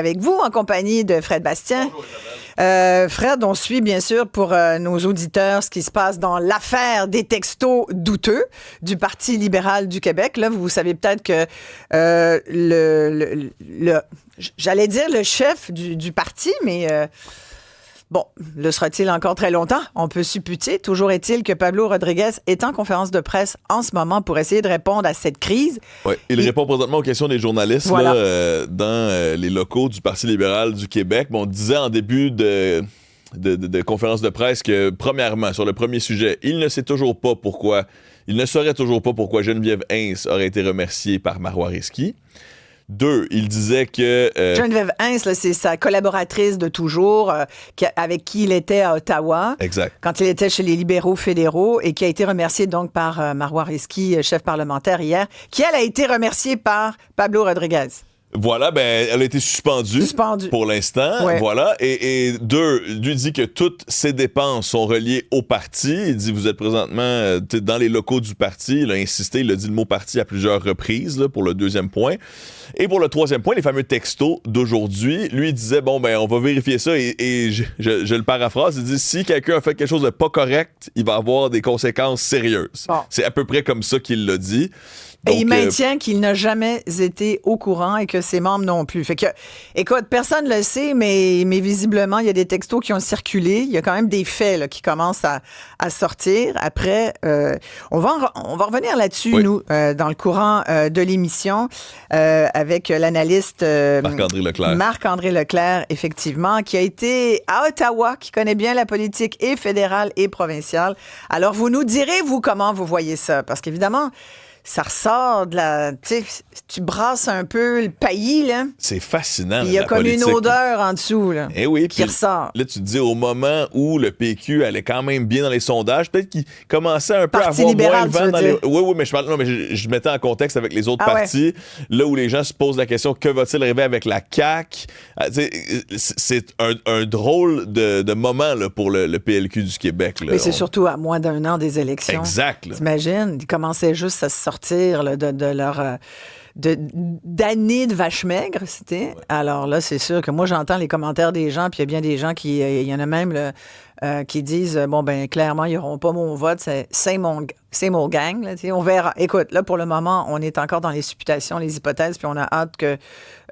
Avec vous, en compagnie de Fred Bastien. Bonjour, Isabelle. Fred, on suit bien sûr pour nos auditeurs ce qui se passe dans l'affaire des textos douteux du Parti libéral du Québec. Là, vous savez peut-être que j'allais dire le chef du parti, mais bon, le sera-t-il encore très longtemps? On peut supputer. Toujours est-il que Pablo Rodriguez est en conférence de presse en ce moment pour essayer de répondre à cette crise. Oui, il répond présentement aux questions des journalistes voilà. là, dans les locaux du Parti libéral du Québec. Bon, on disait en début de conférence de presse que, premièrement, sur le premier sujet, il ne saurait toujours pas pourquoi Geneviève Hintz aurait été remerciée par Marois Risky. 2, il disait que... Geneviève Hintz, là, c'est sa collaboratrice de toujours, avec qui il était à Ottawa. Exact. Quand il était chez les libéraux fédéraux et qui a été remerciée donc par Marois Risky, chef parlementaire hier, qui, elle, a été remerciée par Pablo Rodriguez. Voilà, ben, elle a été suspendue pour l'instant. Ouais. Voilà. Et 2, lui dit que toutes ses dépenses sont reliées au parti. Il dit, vous êtes présentement dans les locaux du parti. Il a insisté, il a dit le mot parti à plusieurs reprises là, pour le 2e point. Et pour le 3e point, les fameux textos d'aujourd'hui, lui, il disait, bon, ben, on va vérifier ça. Et je le paraphrase, il dit, si quelqu'un a fait quelque chose de pas correct, il va avoir des conséquences sérieuses. Bon. C'est à peu près comme ça qu'il l'a dit. Donc, et il maintient qu'il n'a jamais été au courant et que ses membres non plus. Fait que, écoute, personne ne le sait, mais visiblement, il y a des textos qui ont circulé. Il y a quand même des faits là, qui commencent à sortir. Après, on va revenir là-dessus, oui. nous, dans le courant de l'émission, avec l'analyste Marc-André Leclerc, effectivement, qui a été à Ottawa, qui connaît bien la politique et fédérale et provinciale. Alors, vous nous direz, vous, comment vous voyez ça? Parce qu'évidemment, ça ressort de la... Tu brasses un peu le paillis, là. C'est fascinant. Il y a comme politique. une odeur en dessous, là, oui, qui ressort. Là, tu te dis, au moment où le PQ allait quand même bien dans les sondages, peut-être qu'il commençait un peu à avoir moins le vent dans les... Oui, mais je mettais en contexte avec les autres partis. Ouais. Là où les gens se posent la question, que va-t-il arriver avec la CAQ? C'est un drôle de moment là, pour le PLQ du Québec. Là. Mais c'est surtout à moins d'un an des élections. Exact. Là. T'imagines? Ils commençaient juste à sortir là, de leur... d'années de vache maigre, c'était. Ouais. Alors là, c'est sûr que moi, j'entends les commentaires des gens, puis il y a bien des gens qui... Il y en a même là, qui disent, bon, ben clairement, ils n'auront pas mon vote, c'est mon gang. Là, on verra. Écoute, là, pour le moment, on est encore dans les supputations, les hypothèses, puis on a hâte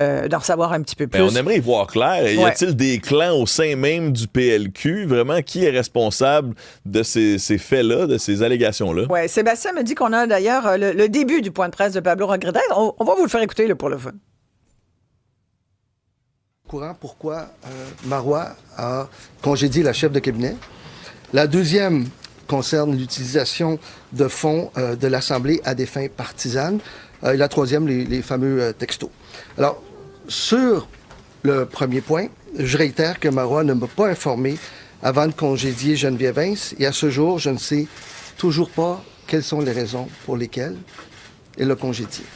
d'en savoir un petit peu plus. Ben, on aimerait y voir clair. Y a-t-il des clans au sein même du PLQ? Vraiment, qui est responsable de ces faits-là, de ces allégations-là? Oui, Sébastien me dit qu'on a d'ailleurs le début du point de presse de Pablo Rodriguez. On va vous le faire écouter là, pour le fun. Courant pourquoi Marois a congédié la chef de cabinet. La deuxième concerne l'utilisation de fonds de l'Assemblée à des fins partisanes. Et la troisième, les fameux textos. Alors, sur le premier point, je réitère que Marois ne m'a pas informé avant de congédier Geneviève Hintz. Et à ce jour, je ne sais toujours pas quelles sont les raisons pour lesquelles il l'a congédié.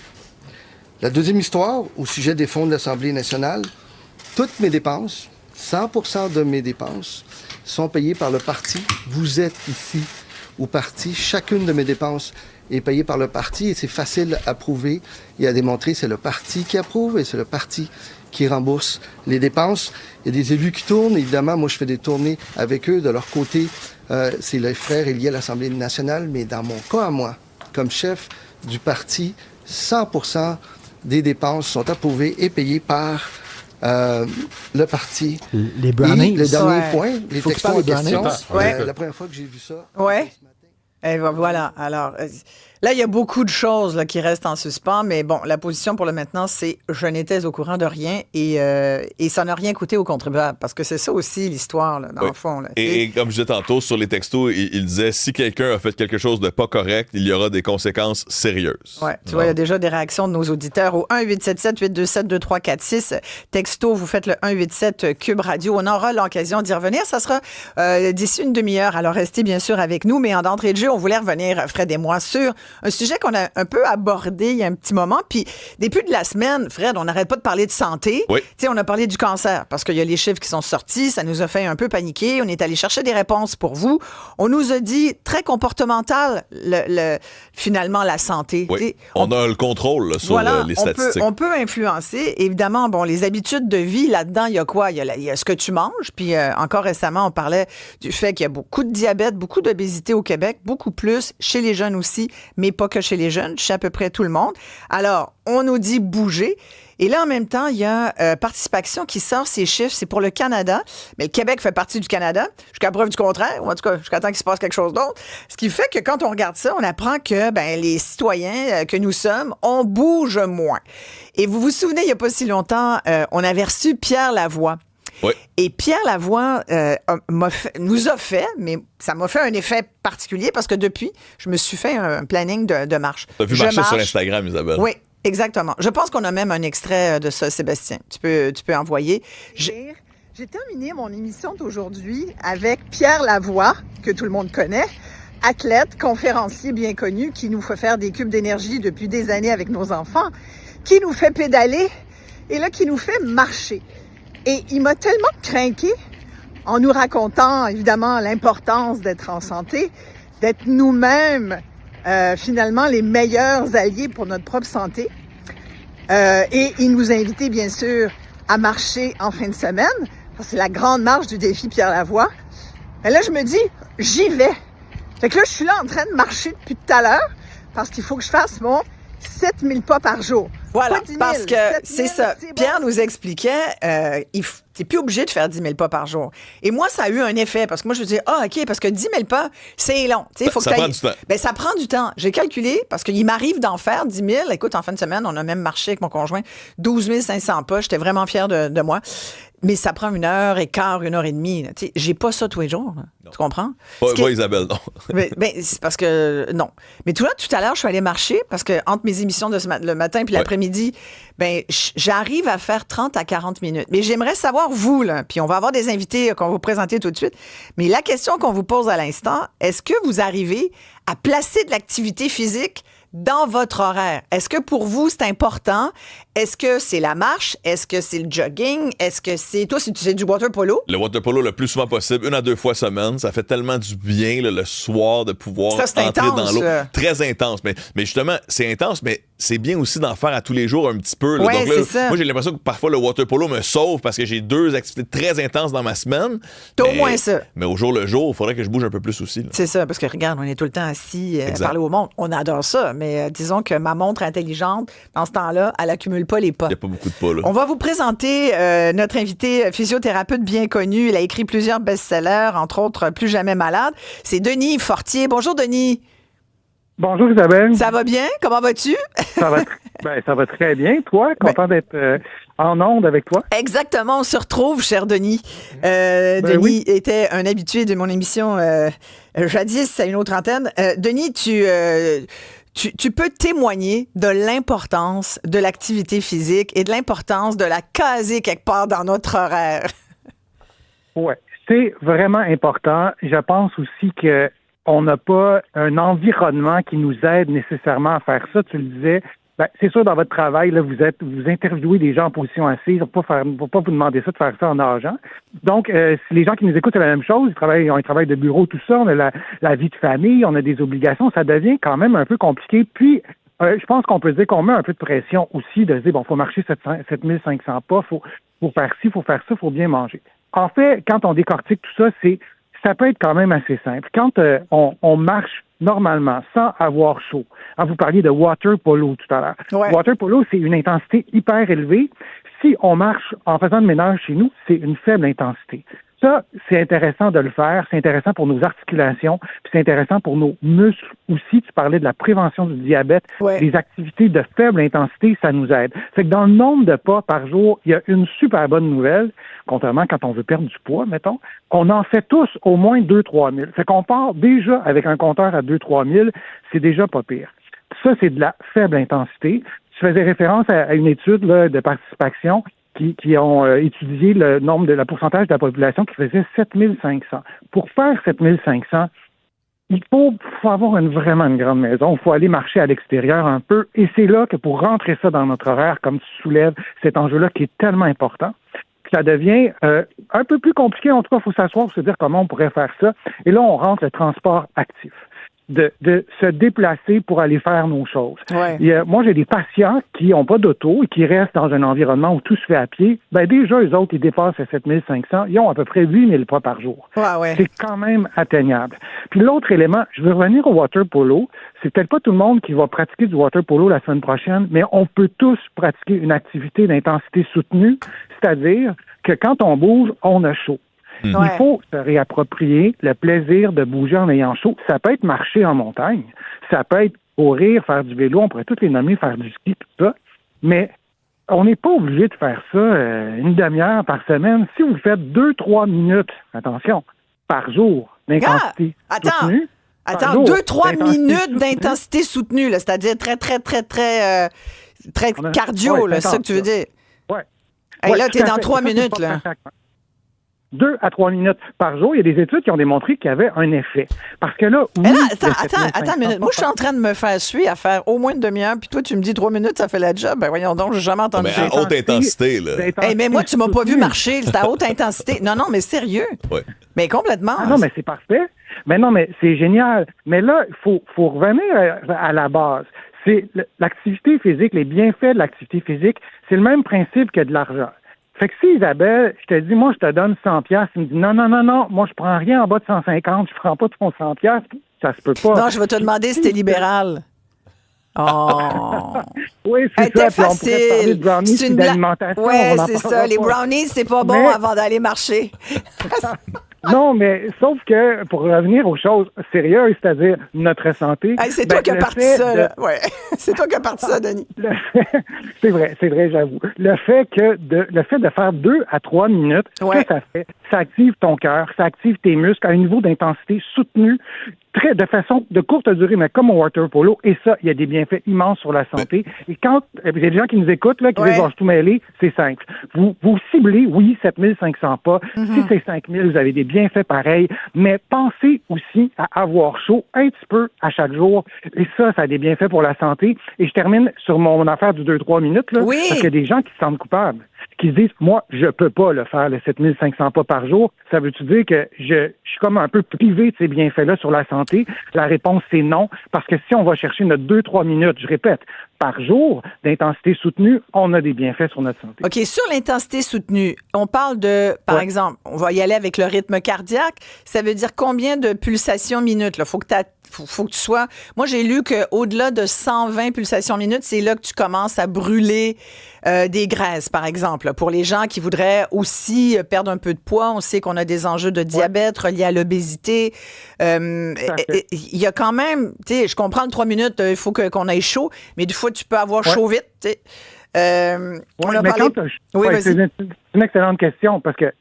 La deuxième histoire, au sujet des fonds de l'Assemblée nationale, toutes mes dépenses, 100% de mes dépenses, sont payées par le parti. Vous êtes ici au parti. Chacune de mes dépenses est payée par le parti et c'est facile à prouver et à démontrer. C'est le parti qui approuve et c'est le parti qui rembourse les dépenses. Il y a des élus qui tournent. Évidemment, moi, je fais des tournées avec eux. De leur côté, c'est les frères liés à l'Assemblée nationale. Mais dans mon cas à moi, comme chef du parti, 100% des dépenses sont approuvées et payées par le parti. Les brownies. Et le dernier point, les textos en question. Ouais. La première fois que j'ai vu ça. Ouais. Et voilà. Alors, là, il y a beaucoup de choses là, qui restent en suspens, mais bon, la position pour le maintenant, c'est je n'étais au courant de rien et ça n'a rien coûté aux contribuables, parce que c'est ça aussi l'histoire, là, dans le fond. Là. Et comme je disais tantôt, sur les textos, il disait si quelqu'un a fait quelque chose de pas correct, il y aura des conséquences sérieuses. Oui, tu vois, il y a déjà des réactions de nos auditeurs au 1-877-827-2346. Texto, vous faites le 187 Cube Radio. On aura l'occasion d'y revenir. Ça sera d'ici une demi-heure. Alors, restez bien sûr avec nous, mais en d'entrée de jeu, on voulait revenir, Fred et moi, sur un sujet qu'on a un peu abordé il y a un petit moment. Puis, début de la semaine, Fred, on n'arrête pas de parler de santé. Oui. Tu sais, on a parlé du cancer parce qu'il y a les chiffres qui sont sortis. Ça nous a fait un peu paniquer. On est allé chercher des réponses pour vous. On nous a dit très comportemental, finalement, la santé. Oui. On a le contrôle là, sur les statistiques. On peut influencer. Évidemment, bon, les habitudes de vie, là-dedans, il y a quoi? Il y a ce que tu manges. Puis, encore récemment, on parlait du fait qu'il y a beaucoup de diabète, beaucoup d'obésité au Québec, beaucoup plus chez les jeunes aussi, mais pas que chez les jeunes, chez à peu près tout le monde. Alors, on nous dit bouger. Et là, en même temps, il y a Participation qui sort ses chiffres. C'est pour le Canada. Mais le Québec fait partie du Canada, jusqu'à preuve du contraire, ou en tout cas, jusqu'à temps qu'il se passe quelque chose d'autre. Ce qui fait que quand on regarde ça, on apprend que les citoyens que nous sommes, on bouge moins. Et vous vous souvenez, il n'y a pas si longtemps, on avait reçu Pierre Lavoie. Oui. Et Pierre Lavoie nous a fait, mais ça m'a fait un effet particulier parce que depuis, je me suis fait un planning de marche. Tu as vu marcher sur Instagram, Isabelle. Oui, exactement. Je pense qu'on a même un extrait de ça, Sébastien. Tu peux envoyer. J'ai terminé mon émission d'aujourd'hui avec Pierre Lavoie, que tout le monde connaît, athlète, conférencier bien connu, qui nous fait faire des cubes d'énergie depuis des années avec nos enfants, qui nous fait pédaler et là, qui nous fait marcher. Et il m'a tellement craqué en nous racontant, évidemment, l'importance d'être en santé, d'être nous-mêmes, finalement, les meilleurs alliés pour notre propre santé. Et il nous a invités, bien sûr, à marcher en fin de semaine. C'est la grande marche du défi Pierre Lavoie. Et là, je me dis, j'y vais. Fait que là, je suis là en train de marcher depuis tout à l'heure parce qu'il faut que je fasse mon 7000 pas par jour. Voilà, 10 000, parce que 7 000, c'est ça. c'est Pierre bon. nous expliquait, t'es plus obligé de faire 10 000 pas par jour. Et moi, ça a eu un effet, parce que moi, je me disais, OK, parce que 10 000 pas, c'est long. Faut ça prend du temps. Ça prend du temps. J'ai calculé, parce qu'il m'arrive d'en faire 10 000. Écoute, en fin de semaine, on a même marché avec mon conjoint 12 500 pas. J'étais vraiment fière de moi. Mais ça prend 1h15, 1h30. J'ai pas ça tous les jours. Tu comprends? Pas Isabelle, non. C'est parce que, non. Mais tout à l'heure, je suis allée marcher parce que entre mes émissions de le matin puis l'après-midi, j'arrive à faire 30 à 40 minutes. Mais j'aimerais savoir, vous, là, puis on va avoir des invités qu'on va vous présenter tout de suite, mais la question qu'on vous pose à l'instant, est-ce que vous arrivez à placer de l'activité physique dans votre horaire? Est-ce que pour vous, c'est important? Est-ce que c'est la marche? Est-ce que c'est le jogging? Est-ce que c'est... Toi, c'est du water polo? Le water polo le plus souvent possible, 1 à 2 fois semaine. Ça fait tellement du bien là, le soir de pouvoir entrer intense, dans l'eau. Très intense. Mais justement, c'est intense, mais c'est bien aussi d'en faire à tous les jours un petit peu. Là. Ouais, donc là, c'est ça. moi, j'ai l'impression que parfois le water polo me sauve parce que j'ai 2 activités très intenses dans ma semaine. T'as au moins ça. Mais au jour le jour, il faudrait que je bouge un peu plus aussi. Là. C'est ça, parce que regarde, on est tout le temps assis à parler au monde. On adore ça, mais disons que ma montre intelligente, dans ce temps-là, elle accumule pas les pas. Il n'y a pas beaucoup de pas, là. On va vous présenter notre invité physiothérapeute bien connu. Il a écrit plusieurs best-sellers, entre autres Plus jamais malade. C'est Denis Fortier. Bonjour, Denis. Bonjour Isabelle. Ça va bien? Comment vas-tu? Ça va très bien. Toi, content d'être en onde avec toi. Exactement, on se retrouve, cher Denis. Denis était un habitué de mon émission jadis à une autre antenne. Denis, tu peux témoigner de l'importance de l'activité physique et de l'importance de la caser quelque part dans notre horaire. Oui, c'est vraiment important. Je pense aussi que on n'a pas un environnement qui nous aide nécessairement à faire ça. Tu le disais, c'est sûr, dans votre travail, là, vous interviewez des gens en position assise. On ne va pas vous demander ça de faire ça en nageant. Donc, si les gens qui nous écoutent, c'est la même chose. Ils ont un travail de bureau, tout ça. On a la vie de famille, on a des obligations. Ça devient quand même un peu compliqué. Puis, je pense qu'on peut dire qu'on met un peu de pression aussi de dire, faut marcher 7500 pas, faut faire ci, faut faire ça, faut bien manger. En fait, quand on décortique tout ça, ça peut être quand même assez simple. Quand on marche normalement sans avoir chaud, vous parliez de water polo tout à l'heure. Ouais. Water polo, c'est une intensité hyper élevée. Si on marche en faisant le ménage chez nous, c'est une faible intensité. Ça, c'est intéressant de le faire. C'est intéressant pour nos articulations, puis c'est intéressant pour nos muscles aussi. Tu parlais de la prévention du diabète. Ouais. Les activités de faible intensité, ça nous aide. C'est que dans le nombre de pas par jour, il y a une super bonne nouvelle, contrairement quand on veut perdre du poids, mettons, on en fait tous au moins 2-3 000. Fait qu'on part déjà avec un compteur à 2-3 000, c'est déjà pas pire. Ça, c'est de la faible intensité. Tu faisais référence à une étude là, de participation qui ont étudié le pourcentage de la population qui faisait 7500. Pour faire 7500, il faut avoir vraiment une grande maison. Il faut aller marcher à l'extérieur un peu. Et c'est là que pour rentrer ça dans notre horaire, comme tu soulèves cet enjeu-là qui est tellement important, ça devient un peu plus compliqué. En tout cas, il faut s'asseoir pour se dire comment on pourrait faire ça. Et là, on rentre le transport actif. De se déplacer pour aller faire nos choses. Ouais. Moi, j'ai des patients qui n'ont pas d'auto et qui restent dans un environnement où tout se fait à pied. Ben déjà, eux autres, ils dépassent les 7500. Ils ont à peu près 8000 pas par jour. Ouais. C'est quand même atteignable. Puis l'autre élément, je veux revenir au water polo. C'est peut-être pas tout le monde qui va pratiquer du water polo la semaine prochaine, mais on peut tous pratiquer une activité d'intensité soutenue, c'est-à-dire que quand on bouge, on a chaud. Ouais. Il faut se réapproprier le plaisir de bouger en ayant chaud. Ça peut être marcher en montagne, ça peut être courir, faire du vélo, on pourrait toutes les nommer, faire du ski, tout ça, mais on n'est pas obligé de faire ça une demi-heure par semaine. Si vous faites 2-3 minutes, attention, par jour d'intensité soutenue. Attends, 2-3 minutes d'intensité soutenue, là, c'est-à-dire très cardio, là, c'est ça que tu veux dire? Oui. Hey, là, t'es dans 3 minutes, là. 2 à 3 minutes par jour. Il y a des études qui ont démontré qu'il y avait un effet. Parce que là, oui... Attends une minute. Moi, je suis en train de me faire suivre à faire au moins une demi-heure, puis toi, tu me dis 3 minutes, ça fait la job. Ben voyons donc, j'ai jamais entendu ça. Mais à haute intensité, là. Hey, mais moi, tu m'as pas vu marcher. C'est à haute intensité. Non, mais sérieux. Ouais. Mais complètement. Ah non, mais c'est parfait. Mais non, mais c'est génial. Mais là, il faut revenir à la base. C'est l'activité physique, les bienfaits de l'activité physique, c'est le même principe que de l'argent. Fait que si Isabelle, je te dis, moi, je te donne 100 piastres, tu me dis, non, moi, je prends rien en bas de 150, je prends pas ton 100 piastres, ça se peut pas. Non, je vais te demander si t'es libéral. Oh! Oui, c'est ça. Puis on pourrait parler de brownies c'est et d'alimentation. Oui, c'est ça. Les brownies, c'est pas bon avant d'aller marcher. Non, mais sauf que pour revenir aux choses sérieuses, c'est-à-dire notre santé. Hey, c'est toi qui as parti ça, là. Ouais. C'est toi qui as parti ça, Denis. C'est vrai, j'avoue. Le fait de faire 2 à 3 minutes, ça active ton cœur, ça active tes muscles à un niveau d'intensité soutenu, de façon de courte durée, mais comme au water polo. Et ça, il y a des bienfaits immenses sur la santé. Et quand il y a des gens qui nous écoutent, là, qui disent, je tout mêler, c'est simple. Vous ciblez, 7500 pas. Si c'est 5000, vous avez des bienfaits pareils. Mais pensez aussi à avoir chaud un petit peu à chaque jour. Et ça a des bienfaits pour la santé. Et je termine sur mon affaire du 2-3 minutes, là. Oui. Parce qu'il y a des gens qui se sentent coupables, qui se disent, moi, je peux pas le faire, le 7500 pas par jour. Ça veut-tu dire que je suis comme un peu privé de ces bienfaits-là sur la santé? La réponse, c'est non, parce que si on va chercher notre 2-3 minutes, je répète, par jour d'intensité soutenue, on a des bienfaits sur notre santé. OK, sur l'intensité soutenue, on parle de, par exemple, on va y aller avec le rythme cardiaque. Ça veut dire combien de pulsations minutes? Il faut que tu sois... Moi, j'ai lu qu'au-delà de 120 pulsations minutes, c'est là que tu commences à brûler des graisses, par exemple. Pour les gens qui voudraient aussi perdre un peu de poids, on sait qu'on a des enjeux de diabète reliés à l'obésité. Il y a quand même... Tu sais, je comprends le 3 minutes, il faut qu'on aille chaud, mais des fois, tu peux avoir chaud vite, tu sais. On a parlé... c'est une excellente question, parce que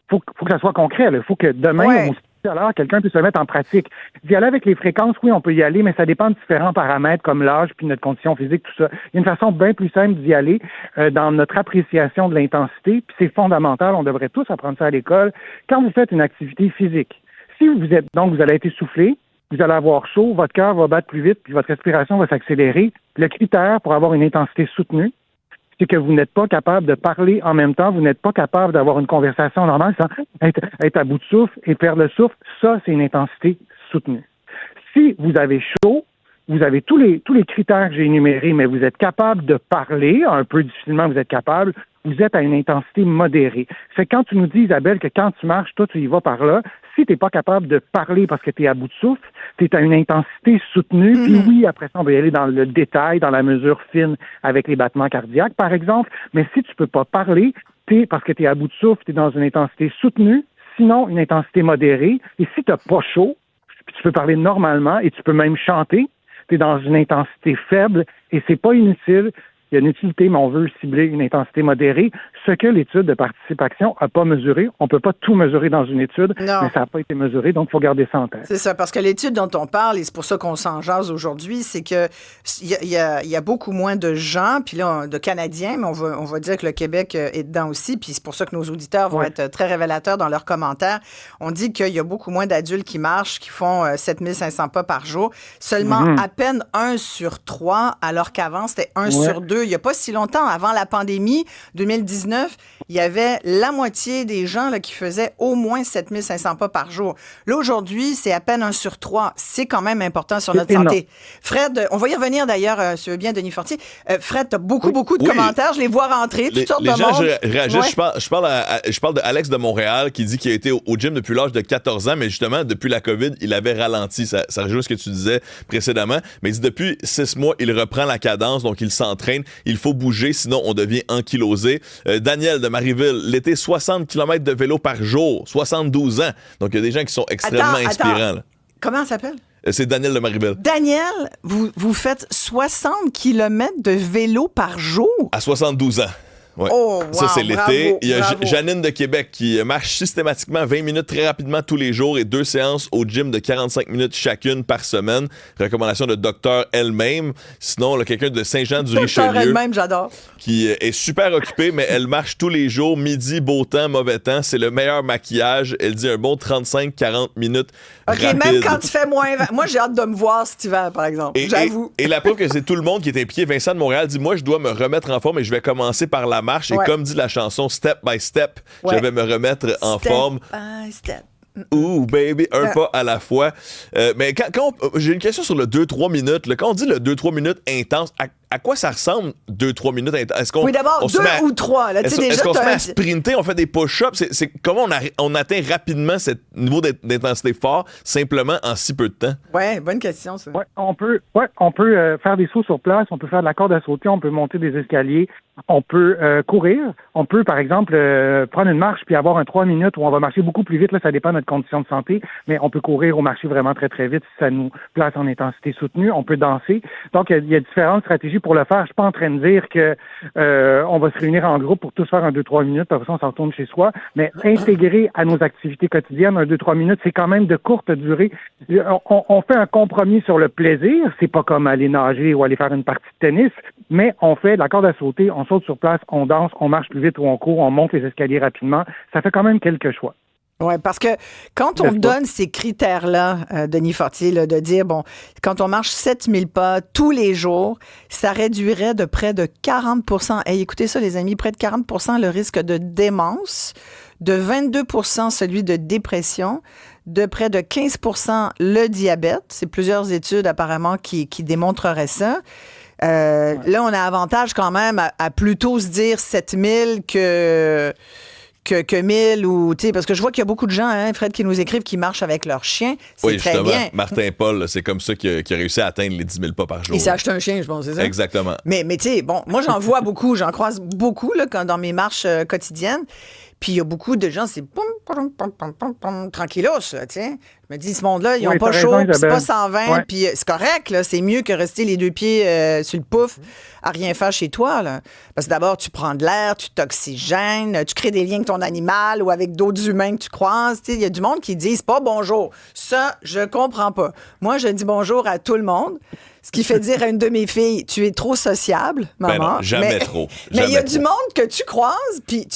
faut que ça soit concret. Il faut que demain, alors quelqu'un puisse se mettre en pratique. D'y aller avec les fréquences, oui, on peut y aller, mais ça dépend de différents paramètres comme l'âge puis notre condition physique, tout ça. Il y a une façon bien plus simple d'y aller dans notre appréciation de l'intensité, puis c'est fondamental, on devrait tous apprendre ça à l'école. Quand vous faites une activité physique, si vous allez être essoufflé, vous allez avoir chaud, votre cœur va battre plus vite, puis votre respiration va s'accélérer. Le critère pour avoir une intensité soutenue, c'est que vous n'êtes pas capable de parler en même temps, vous n'êtes pas capable d'avoir une conversation normale sans être à bout de souffle et perdre le souffle. Ça, c'est une intensité soutenue. Si vous avez chaud, vous avez tous les critères que j'ai énumérés, mais vous êtes capable de parler, un peu difficilement vous êtes capable, vous êtes à une intensité modérée. C'est quand tu nous dis, Isabelle, que quand tu marches, toi, tu y vas par là. Si tu n'es pas capable de parler parce que tu es à bout de souffle, tu es à une intensité soutenue. Puis oui, après ça, on va y aller dans le détail, dans la mesure fine avec les battements cardiaques, par exemple. Mais si tu peux pas parler, parce que tu es à bout de souffle, tu es dans une intensité soutenue, sinon une intensité modérée. Et si tu n'as pas chaud, puis tu peux parler normalement et tu peux même chanter, tu es dans une intensité faible et c'est pas inutile. il y a une utilité, mais on veut cibler une intensité modérée. Ce que l'étude de participation n'a pas mesuré, on peut pas tout mesurer dans une étude, mais ça n'a pas été mesuré, donc il faut garder ça en tête. C'est ça, parce que l'étude dont on parle, et c'est pour ça qu'on s'en jase aujourd'hui, c'est que il y a beaucoup moins de gens, puis là, de Canadiens, mais on va dire que le Québec est dedans aussi, puis c'est pour ça que nos auditeurs vont être très révélateurs dans leurs commentaires. On dit qu'il y a beaucoup moins d'adultes qui marchent, qui font 7500 pas par jour. Seulement à peine 1 sur 3, alors qu'avant, c'était 1 sur 2. Il n'y a pas si longtemps, avant la pandémie, 2019, il y avait la moitié des gens là, qui faisaient au moins 7500 pas par jour. Là, aujourd'hui, c'est à peine 1 sur 3. C'est quand même important sur notre santé. Fred, on va y revenir d'ailleurs, si tu veux bien, Denis Fortier. Fred, tu as beaucoup de commentaires. Je les vois rentrer, toutes sortes de monde. Les gens réagissent. Je parle d'Alex de Montréal qui dit qu'il a été au gym depuis l'âge de 14 ans, mais justement, depuis la COVID, il avait ralenti. Ça rejoint ce que tu disais précédemment. Mais il dit depuis 6 mois, il reprend la cadence, donc il s'entraîne. Il faut bouger, sinon on devient ankylosé. Daniel de Marieville, l'été, 60 km de vélo par jour, 72 ans. Donc il y a des gens qui sont extrêmement inspirants. Là. Comment ça s'appelle? C'est Daniel de Marieville. Daniel, vous faites 60 km de vélo par jour? À 72 ans. Ouais. Oh, wow, ça, c'est l'été. Il y a bravo. Janine de Québec qui marche systématiquement 20 minutes très rapidement tous les jours et 2 séances au gym de 45 minutes chacune par semaine. Recommandation de docteur elle-même. Sinon, là, quelqu'un de Saint-Jean-du-Richelieu. Docteur elle-même, j'adore. Qui est super occupée, mais elle marche tous les jours, midi, beau temps, mauvais temps. C'est le meilleur maquillage. Elle dit un bon 35-40 minutes OK, rapide. même quand tu fais moins... Moi, j'ai hâte de me voir cet hiver, par exemple. J'avoue. Et la preuve que c'est tout le monde qui est impliqué. Vincent de Montréal dit, moi, je dois me remettre en forme et je vais commencer par la marche. Et comme dit la chanson Step by Step, je vais me remettre en forme. Step by step. Ouh, baby, un pas à la fois. Mais j'ai une question sur le 2-3 minutes. Là. Quand on dit le 2-3 minutes intense, à quoi ça ressemble 2-3 minutes intense? Est-ce qu'on, oui, d'abord, 2 ou 3. Là, est-ce qu'on se met à sprinter, on fait des push-ups? C'est comment on atteint rapidement ce niveau d'intensité fort simplement en si peu de temps? Oui, bonne question, ça. Ouais, on peut faire des sauts sur place, on peut faire de la corde à sauter, on peut monter des escaliers, on peut courir, on peut, par exemple, prendre une marche puis avoir un 3 minutes où on va marcher beaucoup plus vite. Là, ça dépend de notre condition de santé, mais on peut courir ou marcher vraiment très, très vite si ça nous place en intensité soutenue. On peut danser. Donc, il y a différentes stratégies pour le faire. Je suis pas en train de dire que on va se réunir en groupe pour tous faire un 2-3 minutes, puis après ça, on s'en retourne chez soi, mais intégrer à nos activités quotidiennes un 2-3 minutes, c'est quand même de courte durée. On fait un compromis sur le plaisir. C'est pas comme aller nager ou aller faire une partie de tennis, mais on fait de la corde à sauter, on saute sur place, on danse, on marche plus vite ou on court, on monte les escaliers rapidement. Ça fait quand même quelques choix. Oui, parce que quand on donne ces critères-là, Denis Fortier, là, de dire, bon, quand on marche 7000 pas tous les jours, ça réduirait de près de 40 hey, écoutez ça, les amis, près de 40 le risque de démence, de 22 celui de dépression, de près de 15 le diabète. C'est plusieurs études apparemment qui démontreraient ça. Là, on a avantage quand même à plutôt se dire 7000 que 1000 ou, tu sais, parce que je vois qu'il y a beaucoup de gens, hein, Fred, qui nous écrivent qui marchent avec leur chien. C'est très justement, bien. Martin Paul, c'est comme ça qu'il a réussi à atteindre les 10 000 pas par jour. Il s'est acheté un chien, je pense, c'est ça? Exactement. Mais tu sais, bon, moi, j'en vois beaucoup, j'en croise beaucoup là, dans mes marches quotidiennes. Puis il y a beaucoup de gens, c'est tranquillos, là, tiens. Je me dis, ce monde-là, ils n'ont pas chaud, puis c'est pas 120, puis c'est correct, là, c'est mieux que rester les 2 pieds sur le pouf à rien faire chez toi, là. Parce que d'abord, tu prends de l'air, tu t'oxygènes, tu crées des liens avec ton animal ou avec d'autres humains que tu croises. Il y a du monde qui disent pas bonjour. Ça, je comprends pas. Moi, je dis bonjour à tout le monde. Ce qui fait dire à une de mes filles, tu es trop sociable, maman. Ben non, jamais trop. Mais il y a du monde que tu croises, puis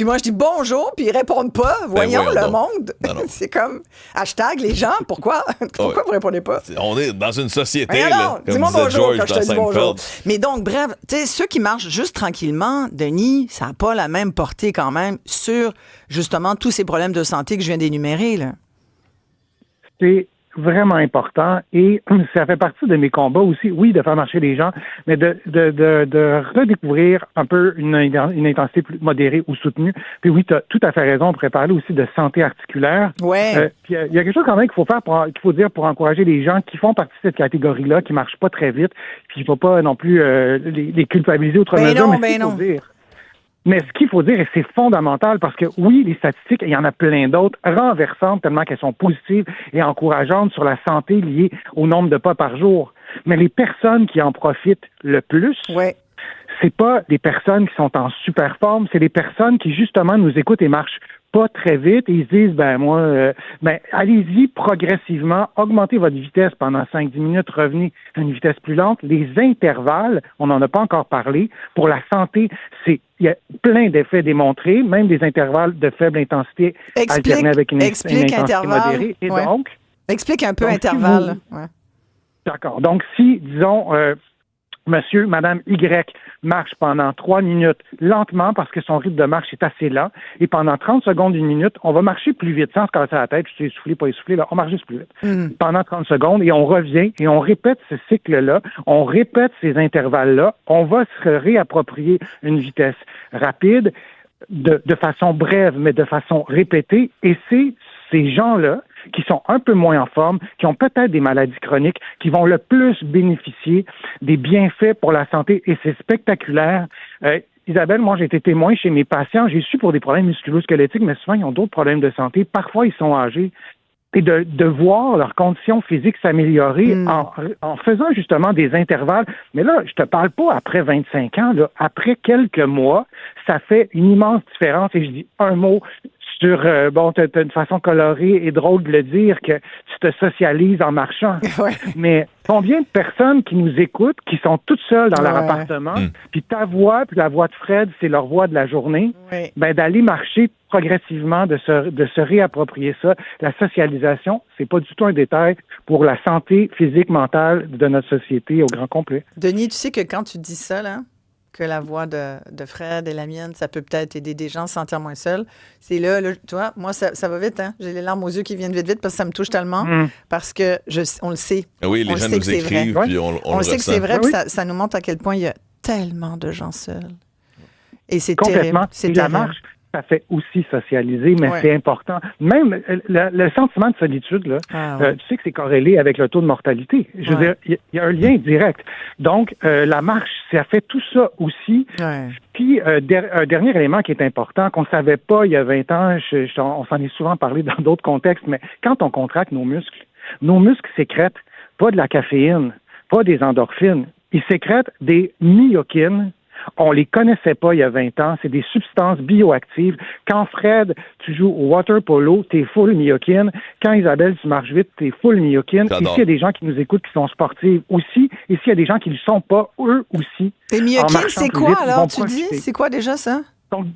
moi, je dis bonjour, puis ils répondent pas. Voyons le monde. Non. C'est comme hashtag les gens. Pourquoi? Pourquoi vous répondez pas? On est dans une société, là. Là, comme dis-moi disait bonjour George quand je dans te dis bonjour. Seinfeld. Mais donc, bref, tu sais, ceux qui marchent juste tranquillement, Denis, ça n'a pas la même portée quand même sur, justement, tous ces problèmes de santé que je viens d'énumérer, là. C'est vraiment important et ça fait partie de mes combats aussi, oui, de faire marcher les gens, mais de redécouvrir un peu une intensité plus modérée ou soutenue. Puis oui, tu as tout à fait raison, on pourrait parler aussi de santé articulaire. Ouais. Puis il y a quelque chose quand même qu'il faut faire, qu'il faut dire pour encourager les gens qui font partie de cette catégorie-là, qui marchent pas très vite, puis il ne faut pas non plus les culpabiliser outre mesure, mais il faut dire. Mais ce qu'il faut dire, et c'est fondamental, parce que oui, les statistiques, il y en a plein d'autres, renversantes tellement qu'elles sont positives et encourageantes sur la santé liée au nombre de pas par jour. Mais les personnes qui en profitent le plus, c'est pas des personnes qui sont en super forme, c'est des personnes qui justement nous écoutent et marchent pas très vite et ils se disent, allez-y progressivement, augmentez votre vitesse pendant 5-10 minutes, revenez à une vitesse plus lente. Les intervalles, on n'en a pas encore parlé, pour la santé, il y a plein d'effets démontrés, même des intervalles de faible intensité alternés avec une intensité modérée. Et donc, explique un peu intervalle. D'accord. Donc, si, disons, Monsieur, Madame Y marche pendant 3 minutes lentement parce que son rythme de marche est assez lent et pendant 30 secondes, 1 minute, on va marcher plus vite sans se casser la tête, je suis essoufflé, pas essoufflé, là, on marche juste plus vite. Pendant 30 secondes et on revient et on répète ce cycle-là, on répète ces intervalles-là, on va se réapproprier une vitesse rapide de façon brève mais de façon répétée et c'est ces gens-là qui sont un peu moins en forme, qui ont peut-être des maladies chroniques, qui vont le plus bénéficier des bienfaits pour la santé, et c'est spectaculaire. Isabelle, moi, j'ai été témoin chez mes patients, j'ai su pour des problèmes musculo-squelettiques, mais souvent, ils ont d'autres problèmes de santé. Parfois, ils sont âgés. Et de voir leurs conditions physiques s'améliorer en faisant justement des intervalles. Mais là, je te parle pas après 25 ans, là, après quelques mois, ça fait une immense différence. Et je dis un mot sur, t'as une façon colorée et drôle de le dire que tu te socialises en marchant. Ouais. Mais combien de personnes qui nous écoutent, qui sont toutes seules dans leur appartement, puis ta voix, puis la voix de Fred, c'est leur voix de la journée, d'aller marcher progressivement, de se réapproprier ça. La socialisation, c'est pas du tout un détail pour la santé physique, mentale de notre société au grand complet. Denis, tu sais que quand tu dis ça, là, que la voix de Fred et la mienne, ça peut peut-être aider des gens à se sentir moins seuls. C'est là, tu vois, moi, ça va vite, hein? J'ai les larmes aux yeux qui viennent vite parce que ça me touche tellement, parce que on le sait. Oui, les gens nous écrivent, puis on le sait ressent. que c'est vrai, puis ça nous montre à quel point il y a tellement de gens seuls. Et c'est complètement. terrible. C'est la marche, ça fait aussi socialiser, mais c'est important. Même le sentiment de solitude, là, tu sais que c'est corrélé avec le taux de mortalité. Je veux dire, il y a un lien direct. Donc, la marche, ça fait tout ça aussi. Ouais. Puis, un dernier élément qui est important, qu'on ne savait pas il y a 20 ans, on s'en est souvent parlé dans d'autres contextes, mais quand on contracte nos muscles sécrètent pas de la caféine, pas des endorphines. Ils sécrètent des myokines. On les connaissait pas il y a 20 ans. C'est des substances bioactives. Quand Fred, tu joues au water polo, t'es full myokine. Quand Isabelle, tu marches vite, t'es full myokine. Ici, il y a des gens qui nous écoutent qui sont sportifs aussi. Ici, il y a des gens qui ne le sont pas, eux aussi. Les myokines, c'est quoi alors? Tu dis, c'est quoi déjà ça? Donc,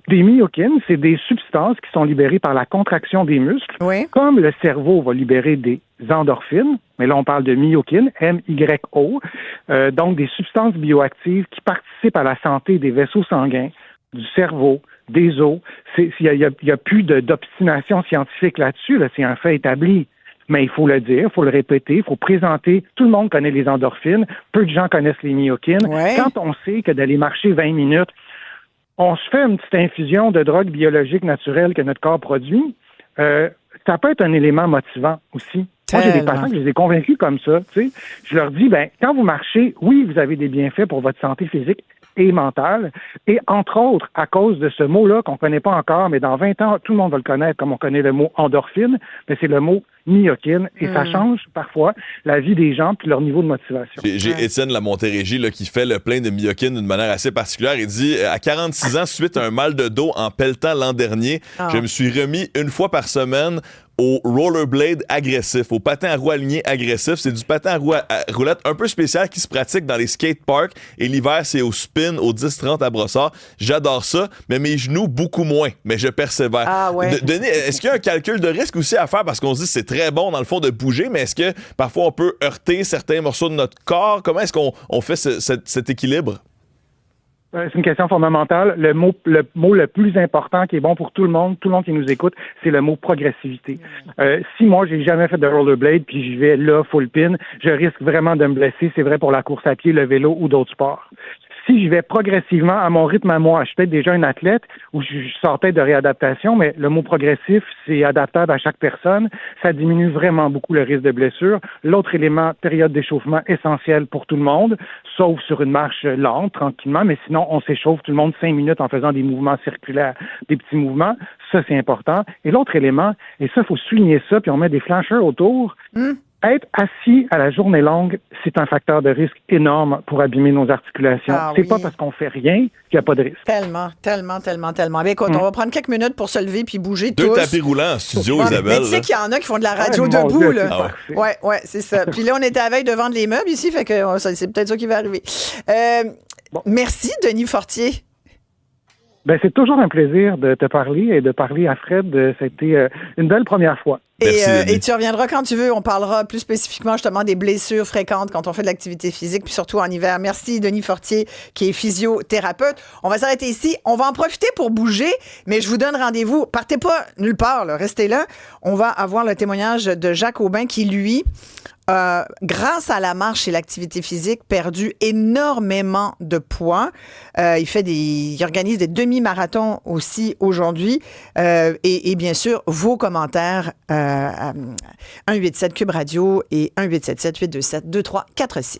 des myokines, c'est des substances qui sont libérées par la contraction des muscles. Oui. Comme le cerveau va libérer des endorphines, mais là, on parle de myokines, M-Y-O, donc des substances bioactives qui participent à la santé des vaisseaux sanguins, du cerveau, des os. Il y a plus d'obstination scientifique là-dessus, là, c'est un fait établi. Mais il faut le dire, il faut le répéter, il faut présenter. Tout le monde connaît les endorphines, peu de gens connaissent les myokines. Ouais. Quand on sait que d'aller marcher 20 minutes, on se fait une petite infusion de drogue biologique naturelle que notre corps produit, ça peut être un élément motivant aussi. Moi, j'ai des patients que je les ai convaincus comme ça. Tu sais. Je leur dis, quand vous marchez, oui, vous avez des bienfaits pour votre santé physique et mentale. Et entre autres, à cause de ce mot-là qu'on ne connaît pas encore, mais dans 20 ans, tout le monde va le connaître comme on connaît le mot endorphine, mais c'est le mot myokine. Et ça change parfois la vie des gens puis leur niveau de motivation. J'ai Étienne Lamontérégie là, qui fait le plein de myokine d'une manière assez particulière. Il dit, à 46 ans, suite à un mal de dos en pelletant l'an dernier, je me suis remis une fois par semaine au rollerblade agressif, au patin à roues alignées agressif. C'est du patin à roulettes un peu spécial qui se pratique dans les skateparks. Et l'hiver, c'est au spin, au 10-30 à Brossard. J'adore ça, mais mes genoux, beaucoup moins. Mais je persévère. Ah ouais. Denis, est-ce qu'il y a un calcul de risque aussi à faire? Parce qu'on se dit c'est très bon, dans le fond, de bouger, mais est-ce que parfois on peut heurter certains morceaux de notre corps? Comment est-ce qu'on fait cet équilibre? C'est une question fondamentale. Le mot le plus important qui est bon pour tout le monde qui nous écoute, c'est le mot progressivité. Si moi, j'ai jamais fait de rollerblade puis j'y vais là, full pin, je risque vraiment de me blesser. C'est vrai pour la course à pied, le vélo ou d'autres sports. Si j'y vais progressivement à mon rythme à moi, je suis peut-être déjà un athlète ou je sors peut-être de réadaptation, mais le mot progressif, c'est adaptable à chaque personne. Ça diminue vraiment beaucoup le risque de blessure. L'autre élément, période d'échauffement essentielle pour tout le monde, sauf sur une marche lente, tranquillement, mais sinon, on s'échauffe tout le monde 5 minutes en faisant des mouvements circulaires, des petits mouvements. Ça, c'est important. Et l'autre élément, et ça, il faut souligner ça, puis on met des flancheurs autour, être assis à la journée longue, c'est un facteur de risque énorme pour abîmer nos articulations. C'est pas parce qu'on fait rien qu'il n'y a pas de risque. Tellement. Mais écoute, on va prendre quelques minutes pour se lever puis bouger tous. 2 tapis roulants en studio, Isabelle. Mais tu sais qu'il y en a qui font de la radio mon debout, Dieu, là. c'est parfait. Ouais, c'est ça. Puis là, on était à la veille de vendre les meubles ici, fait que c'est peut-être ça qui va arriver. Merci, Denis Fortier. Ben, c'est toujours un plaisir de te parler et de parler à Fred. C'était une belle première fois. Et tu reviendras quand tu veux. On parlera plus spécifiquement justement des blessures fréquentes quand on fait de l'activité physique, puis surtout en hiver. Merci, Denis Fortier, qui est physiothérapeute. On va s'arrêter ici. On va en profiter pour bouger, mais je vous donne rendez-vous. Partez pas nulle part, là. Restez là. On va avoir le témoignage de Jacques Aubin qui, lui, grâce à la marche et l'activité physique, perdu énormément de poids. Il organise des demi-marathons aussi aujourd'hui. Et bien sûr, vos commentaires 187 Cube Radio et 1877 827 2346.